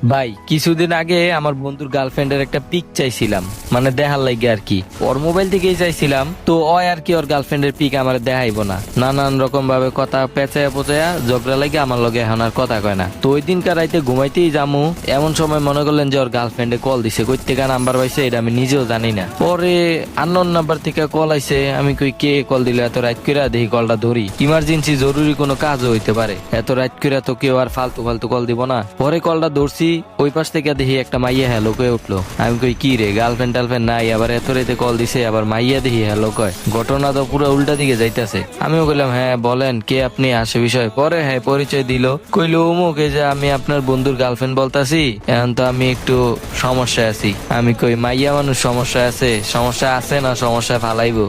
ভাই কিছুদিন আগে আমার বন্ধুর গার্লফ্রেন্ডের একটা পিক চাইছিলাম, মানে দেখার লাগে আর কি। ওর মোবাইল থেকেই চাইছিলাম, তো আর কি ওর গার্লফ্রেন্ডের পিক আমার দেখাইবো না, নানান রকম ভাবে কথা পেঁচায়া পোচায়া ঝগড়া লাগে আমার লগে এখন আর কথা কয় না। তো ওই দিনকার রাইতে ঘুমাইতেই যামু এমন সময় মনে করলেন যে ওর গার্লফ্রেন্ডে কল দিছে, কই থেকে নাম্বার পাইছে এটা আমি নিজেও জানি না। পরে আননোন নাম্বার থেকে কল আইছে, আমি কই কে কল দিলে, এত রাত কইরা দেখি কলটা ধরি, ইমার্জেন্সি জরুরি কোনো কাজও হইতে পারে, এত রাত কইরা তো কেউ আর ফালতু ফালতু কল দিব না। পরে কলটা ধরছি, ওই পাশ থেকে দেখি একটা মাইয়া হ্যালো কয়ে উঠলো। আমি কই কি রে, গার্লফ্রেন্ড টার্লফ্রেন্ড নাই, আবার এত রাতে কল দিছে, আবার মাইয়া দেখি হ্যালো কয়, ঘটনা তো পুরো উল্টা দিকে যাইতেছে। আমিও কইলাম হ্যাঁ বলেন কে আপনি, আসে বিষয়। পরে হ্যাঁ পরিচয় দিল, কইলো অমুক, এই যে আমি আপনার বন্ধুর গার্লফ্রেন্ড বলতাছি, এখন তো আমি একটু সমস্যায় আছি। আমি কই মাইয়া মানুষ সমস্যা আছে, সমস্যা আছে না সমস্যা ফালাইবো।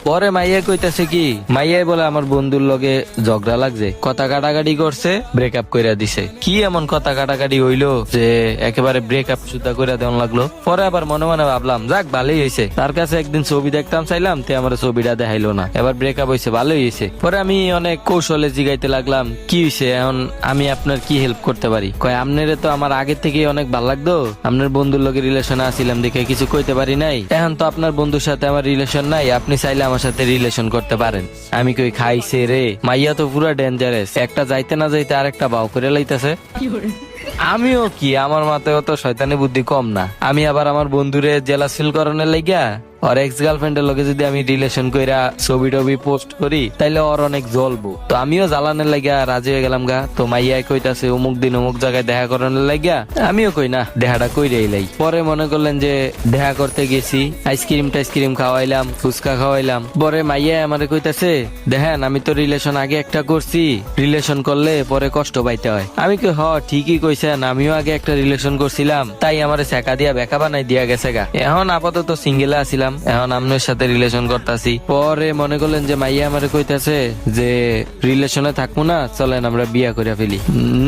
পরে মাইয়া কইতাছে কি, মাইয়াই বলে আমার বন্ধুর লগে ঝগড়া লাগছে, কথা কাটাকাটি করছে, ব্রেকআপ কইরা দিছে। কি এমন কথা কাটাকাটি হইলো যে একেবারে ব্রেকআপ সুদ্ধা কইরা দেওয়ান লাগলো। পরে আবার মনে মনে ভাবলাম যাক ভালোই হয়েছে, তার কাছে একদিন ছবি দেখতাম চাইলাম, তে আমার ছবিটা দেখাইলো না, এবার ব্রেকআপ হয়েছে, ভালোই হয়েছে। পরে আমি অনেক কৌশলে জিগাইতে লাগলাম কি হয়েছে, এখন আমি আপনার কি হেল্প করতে পারি। কয় আপনারে তো আমার আগে থেকে অনেক ভালো লাগতো, আপনার বন্ধুর লগে রিলেশন আসছিলাম দেখে কিছু কইতে পারি নাই, এখন তো আপনার বন্ধুর সাথে আমার রিলেশন নাই, আপনি চাইলে আমার সাথে রিলেশন করতে পারেন। আমি কই খাইছে রে, মাইয়া তো পুরো ডেঞ্জারাস, একটা যাইতে না যাইতে আরেকটা বাউ করে লাইতেছে। আমিও কি, আমার মাথায় তো শয়তানি বুদ্ধি কম না, আমি আবার আমার বন্ধুরে জেলাস ফিল করানোর লাগিয়া ওর এক্স গার্লফ্রেন্ডের লগে যদি আমি রিলেশন কইরা ছবি টবি পোস্ট করি তাইলে ওর অনেক জ্বলবো। তো আমিও জ্বালানোর লাগিয়া রাজি হয়ে গেলাম গা। তো মাইয়াই কইতাছে অমুক দিন অমুক জায়গায় দেখা করানোর লাগিয়া, আমিও কই না দেখাটা কইরেই লাই। পরে মনে করলেন যে দেখা করতে গেছি, আইসক্রিম টাইসক্রিম খাওয়াইলাম, ফুচকা খাওয়াইলাম। পরে মাইয়াই আমারে কইতাছে দেখেন আমি তো রিলেশন আগে একটা করছি, রিলেশন করলে পরে কষ্ট পাইতে হয়। আমি কই হ ঠিকই কইছেন, আমিও আগে একটা রিলেশন করছিলাম, তাই আমারে ছেকা দিয়া বেকা বানাই দিয়া গেছে গা। এখন আপাতত সিঙ্গেলে আছিলাম, এখন আপনার সাথে রিলেশন করতেছি। পরে মনে করলেন যে মাইয়া আমারে কইতাছে যে রিলেশনে থাকবো না, চলেন আমরা বিয়া করে ফেলি।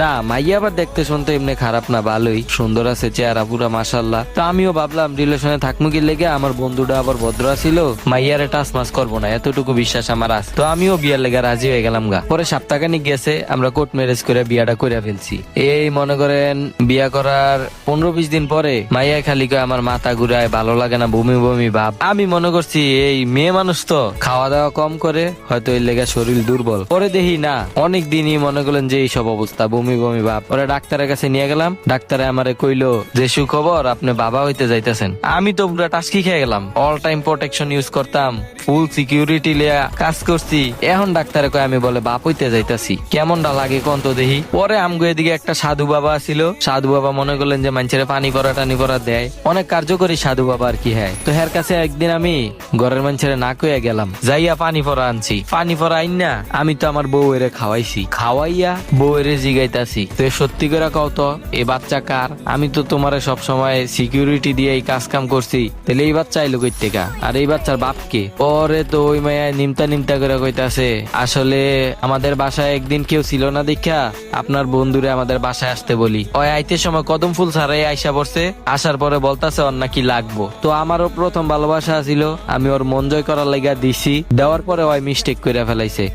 না মাইয়া আবার দেখতে শুনতে এমনি খারাপ না, ভালোই সুন্দর আছে, চেহারা পুরা মাশাআল্লাহ। তো আমিও ভাবলাম রিলেশনে থাকবো কি লেগে, আমার বন্ধুটা আবার ভদ্র ছিল, মাইয়ারে টাচ মাস করবো না, এতটুকু বিশ্বাস আমার আছে। তো আমিও বিয়ার লেগে রাজি হয়ে গেলাম গা। পরে সপ্তাহখানিক গেছে, আমরা কোর্ট ম্যারেজ করে বিয়াটা করে ফেলছি। এই মনে করেন বিয়া করার 15-20 দিন পরে মাইয়া খালি কয় আমার মাথা ঘুরায়, ভালো লাগে না, বমি বমি ভাব। আমি মনে করছি এই মেয়ে মানুষ তো খাওয়া দাওয়া কম করে, হয়তো এর লেগে শরীর দুর্বল। পরে দেখি না, অনেক দিনই মনে করলেন যে এইসব অবস্থা, বমি বমি ভাব। পরে ডাক্তারের কাছে নিয়ে গেলাম, ডাক্তারে আমারে কইলো যে সুখবর আপনি বাবা হইতে যাইতেছেন। আমি তো পুরো টাস্কি খেয়ে গেলাম, অল টাইম প্রোটেকশন ইউজ করতাম, ফুল সিকিউরিটি লিয়া কাজ করছি, এখন ডাক্তারে কয় আমি বলে বাপ হইতে যাইতাছি, কেমনটা লাগে কোন তো দেখি। পরে আমগো এদিকে একটা সাধু বাবা ছিল, সাধু বাবা মনে করলেন যে মানুষের পানি পরা টানি পরা দেয়, অনেক কার্যকরী সাধু বাবা আর কি। হ্যাঁ, তো হের কাছে একদিন আমি ঘরের মানুষের না কইয়া গেলাম, যাইয়া পানি পরা আনছি। পানি পরা আইন না আমি তো আমার বউ এরে খাওয়াইছি, খাওয়াইয়া বউ এরে জিগাইতাছি তো সত্যি করে কও তো এই বাচ্চা কার, আমি তো তোমার সব সময় সিকিউরিটি দিয়ে এই কাজ কাম করছি, তাহলে এই বাচ্চা আইলো কই থেকে, আর এই বাচ্চার বাপকে। পরে তো ওই মায়া নিমতা নিমতা করে কইতাছে আসলে আমাদের বাসায় একদিন কেউ ছিল না দেখা আপনার বন্ধুরে আমাদের বাসায় আসতে বলি, ওই আইতে সময় কদম ফুল ছাড়াই আইসা পড়ছে, আসার পরে বলতাছে ওর নাকি লাগবো। তো আমারও প্রথম ভালোবাসা ছিল, আমি ওর মন জয় করার লাগা দিছি, দেওয়ার পরে ওই মিস্টেক করে ফেলাইছে,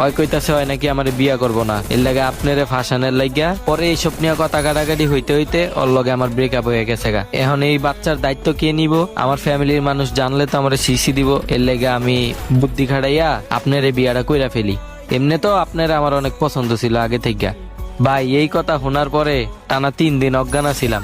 ওই কইতাছে হয় নাকি আমার বিয়া করবো না, এর লাগে আপনারে ফাঁসানের লাগিয়া। পরে এইসব নিয়ে কথা কাটাকাটি হইতে হইতে ওর লগে আমার ব্রেকআপ হয়ে গেছে গা। এখন এই বাচ্চার দায়িত্ব কে নিব, আমার ফ্যামিলির মানুষ জানলে তো আমার সিসি দিব, এর লাগে আমি বুদ্ধি খাটাইয়া আপনারে বিয়াটা কইরা ফেলি। এমনি তো আপনার আমার অনেক পছন্দ ছিল আগে থেকে ভাই। এই কথা শোনার পরে টানা 3 দিন অজ্ঞান ছিলাম।